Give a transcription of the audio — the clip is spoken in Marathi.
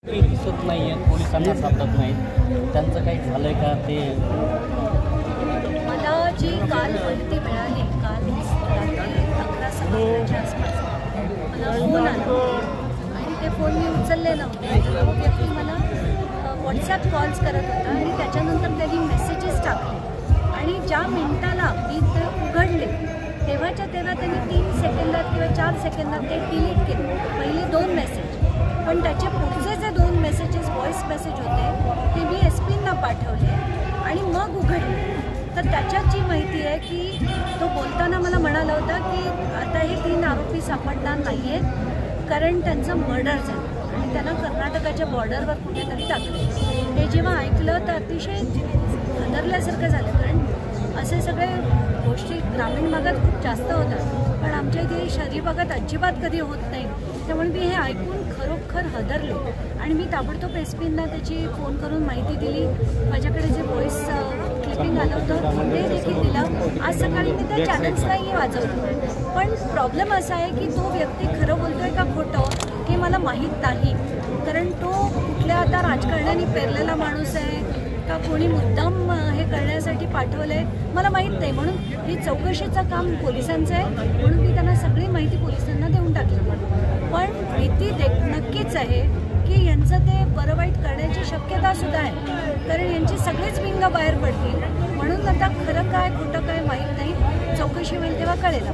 ते दिसत नाही आहेत, पोलिसांना सापडत नाहीत, त्यांचं काही झालंय का ते? मला जी काल माहिती मिळाली, काल रात्री 11:30च्या आसपास मला फोन आला आणि ते फोन मी उचलले नव्हते. तो व्यक्ती मला व्हॉट्सॲप कॉल्स करत होता आणि त्याच्यानंतर त्यांनी मेसेजेस टाकले आणि ज्या मिनिटाला मी ते उघडले तेव्हाच्या तेव्हा त्यांनी 3 सेकंदात किंवा 4 सेकंदात ते डिलीट केले. पहिले 2 मेसेज, पण त्याचे पुढचे जे 2 मेसेजेस व्हॉईस मेसेज होते ते मी SP-ना पाठवले आणि मग उघडले. तर त्याच्यात जी माहिती आहे की तो बोलताना मला म्हणाला होता की आता हे 3 आरोपी सापडणार नाही आहेत कारण त्यांचं मर्डर झालं आणि त्यांना कर्नाटकाच्या बॉर्डरवर कुठेतरी टाकलं. हे जेव्हा ऐकलं तर अतिशय हादरल्यासारखं झालं, कारण असे सगळे गोष्टी ग्रामीण भागात खूप जास्त होतात, पण आमच्या इथे शहरी भागात अजिबात कधी होत नाही. त्यामुळे मी हे ऐकून खरोखर हादरले आणि मी ताबडतोब SP-ना त्याची फोन करून माहिती दिली. माझ्याकडे जे व्हॉईस क्लिपिंग आलं होतं ते देखील दिलं. आज सकाळी मी त्या चॅनल्सलाही वाजवलं. पण प्रॉब्लेम असा आहे की तो व्यक्ती खरं बोलतोय का खोटं हे मला माहीत नाही, कारण तो कुठल्या आता राजकारण्याने पेरलेला माणूस आहे का कोणी मुद्दाम हे करण्यासाठी पाठवलं आहे मला माहीत नाही. म्हणून ही चौकशीचं काम पोलिसांचं आहे, म्हणून मी त्यांना सगळी माहिती पोलिसांना देऊन टाकली. पण भीती नक्कीच आहे की यांचं ते बरं वाईट करण्याची शक्यतासुद्धा आहे, कारण यांची सगळीच विंग बाहेर पडतील. म्हणून आता खरं काय खोटं काय माहीत नाही, चौकशी होईल तेव्हा कळेल.